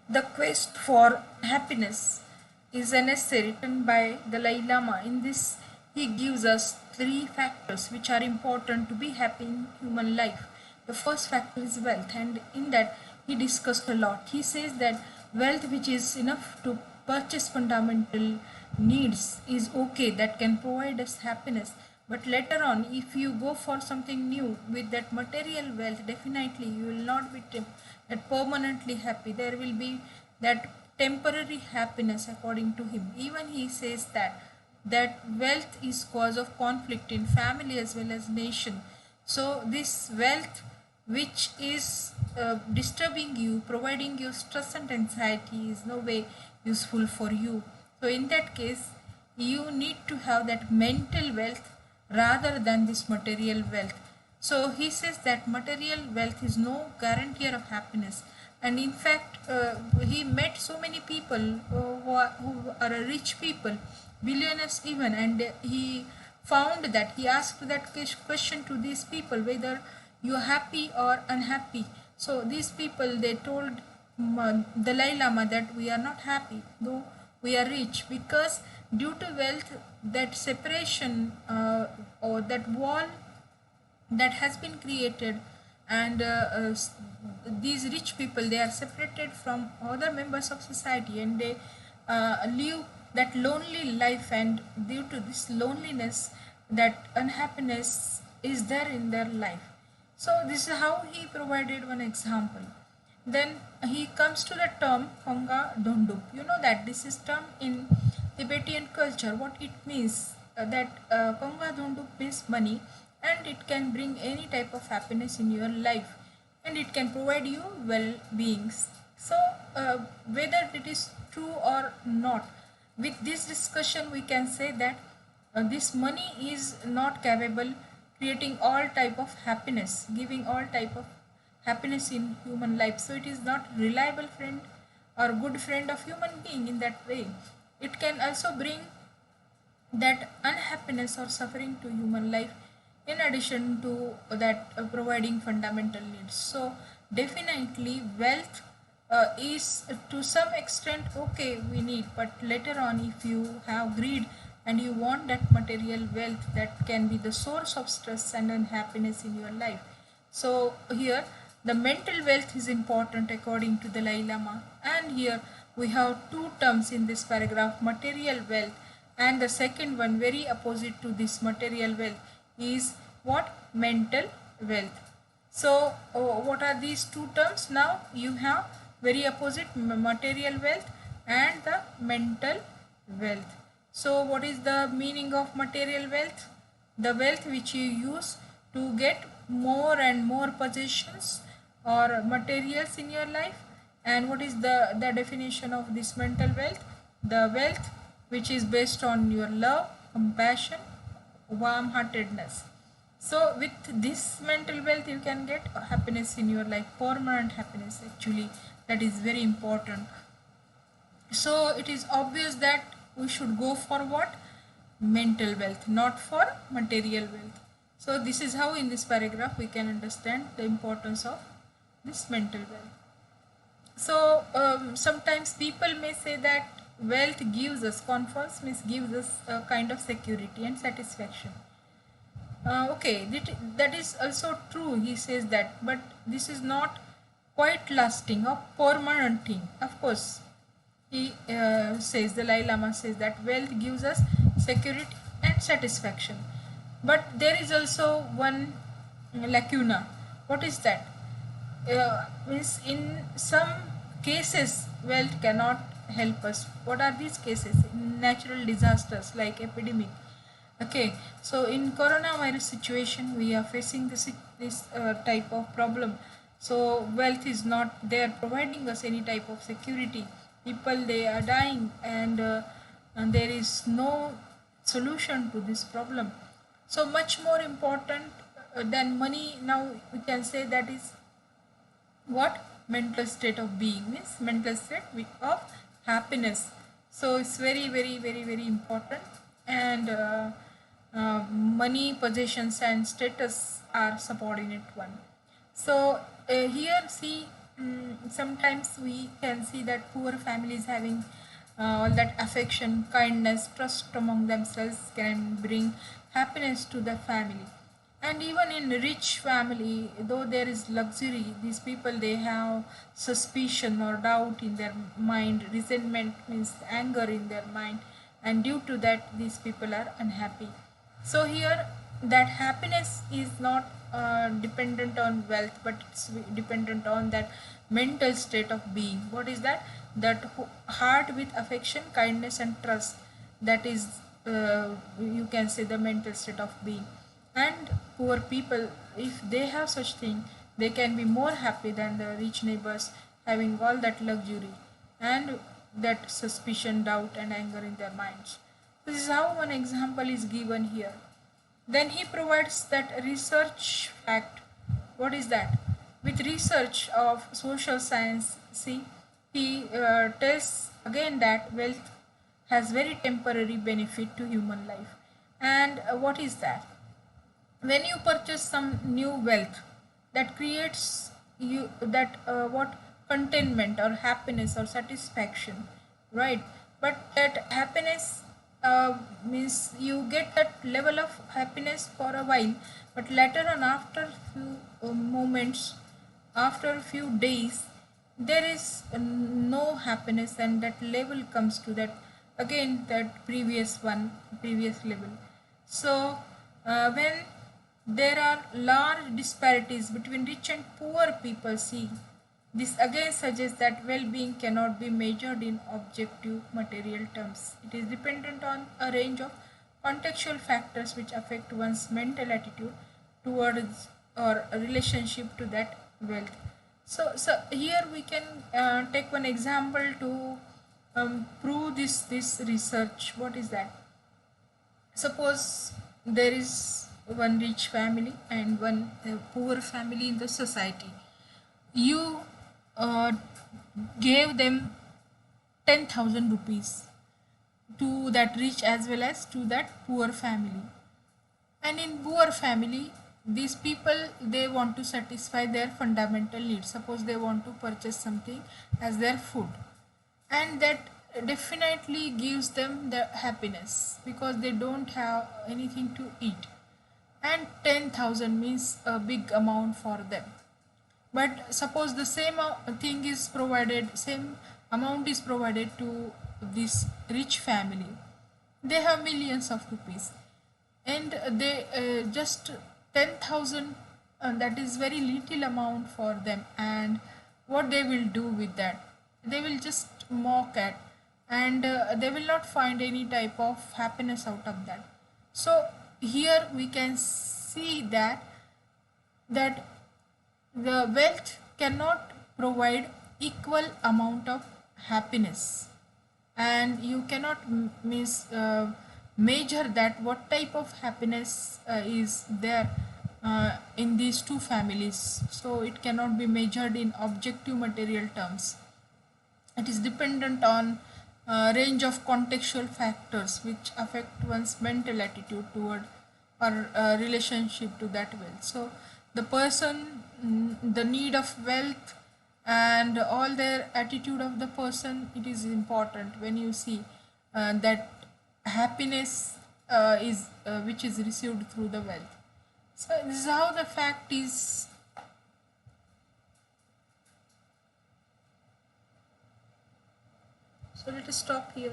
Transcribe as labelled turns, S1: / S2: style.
S1: The Quest for Happiness is an essay written by Dalai Lama. In this, he gives us three factors which are important to be happy in human life. The first factor is wealth, and in that, he discussed a lot. He says that wealth, which is enough to purchase fundamental needs, is okay, that can provide us happiness. But later on, if you go for something new with that material wealth, definitely you will not be that permanently happy. There will be that temporary happiness according to him. Even he says that wealth is cause of conflict in family as well as nation. So this wealth which is disturbing you, providing you stress and anxiety, is no way useful for you. So in that case, you need to have that mental wealth rather than this material wealth. So he says that material wealth is no guarantor of happiness. And in fact, he met so many people who are rich people, billionaires even, and he found that he asked that question to these people whether you are happy or unhappy. So these people, they told Dalai Lama that we are not happy though we are rich, because due to wealth, that separation or that wall that has been created, and these rich people, they are separated from other members of society, and they live that lonely life, and due to this loneliness, that unhappiness is there in their life. So this is how he provided one example. Then he comes to the term Konga Dondup. You know that this is term in Tibetan culture. What it means, that Konga Dondup means money, and it can bring any type of happiness in your life, and it can provide you well-beings. So whether it is true or not, with this discussion we can say that this money is not capable creating all type of happiness, giving all type of happiness in human life. So it is not reliable friend or good friend of human being in that way. It can also bring that unhappiness or suffering to human life, in addition to that providing fundamental needs. So definitely wealth is to some extent okay, we need, but later on, if you have greed and you want that material wealth, that can be the source of stress and unhappiness in your life. So here the mental wealth is important according to the Dalai Lama, and here we have two terms in this paragraph, material wealth, and the second one very opposite to this material wealth is what? Mental wealth. So what are these two terms? Now you have very opposite, material wealth and the mental wealth. So what is the meaning of material wealth? The wealth which you use to get more and more possessions or materials in your life. And what is the definition of this mental wealth? The wealth which is based on your love, compassion, warm heartedness. So with this mental wealth, you can get happiness in your life, permanent happiness actually. That is very important. So it is obvious that we should go for what? Mental wealth, not for material wealth. So this is how in this paragraph we can understand the importance of this mental wealth. So sometimes people may say that wealth gives us, confers means gives us a kind of security and satisfaction. Okay, that is also true, he says that, but this is not quite lasting or permanent thing. Of course, he says, the Dalai Lama says that wealth gives us security and satisfaction. But there is also one lacuna. What is that? Means in some cases, wealth cannot help us. What are these cases? In natural disasters like epidemic. Okay, so in coronavirus situation, we are facing this type of problem. So wealth is not there providing us any type of security. People, they are dying, and there is no solution to this problem. So much more important than money now, we can say that is what? Mental state of being, means mental state of happiness. So it's very important, and money, possessions and status are subordinate one. So here see, sometimes we can see that poor families having all that affection, kindness, trust among themselves can bring happiness to the family. And even in rich family, though there is luxury, these people they have suspicion or doubt in their mind. Resentment means anger in their mind, and due to that, these people are unhappy. So here, that happiness is not dependent on wealth, but it's dependent on that mental state of being. What is that? That heart with affection, kindness, and trust. That is, you can say, the mental state of being. And poor people, if they have such thing, they can be more happy than the rich neighbors having all that luxury and that suspicion, doubt, and anger in their minds. This is how one example is given here. Then he provides that research fact. What is that? With research of social science, see, he tells again that wealth has very temporary benefit to human life. And what is that? When you purchase some new wealth, that creates you that what contentment or happiness or satisfaction, right? But that happiness means you get that level of happiness for a while, but later on, after few moments, after a few days, there is no happiness, and that level comes to that again, that previous level. So when there are large disparities between rich and poor people, see, this again suggests that well-being cannot be measured in objective material terms. It is dependent on a range of contextual factors which affect one's mental attitude towards or a relationship to that wealth. So here we can take one example to prove this research. What is that? Suppose there is one rich family and one poor family in the society. You uh, gave them 10,000 rupees to that rich as well as to that poor family. And in poor family, these people they want to satisfy their fundamental needs. Suppose they want to purchase something as their food, and that definitely gives them the happiness because they don't have anything to eat, and 10,000 means a big amount for them. But suppose the same thing is provided, same amount is provided to this rich family. They have millions of rupees, and they just 10,000, that is very little amount for them. And what they will do with that? They will just mock at, and they will not find any type of happiness out of that. So here we can see that the wealth cannot provide equal amount of happiness, and you cannot measure that what type of happiness is there in these two families. So it cannot be measured in objective material terms. It is dependent on a range of contextual factors which affect one's mental attitude toward or relationship to that wealth. So the person, the need of wealth, and all their attitude of the person, it is important when you see that happiness is which is received through the wealth. So this is how the fact is. So let us stop here.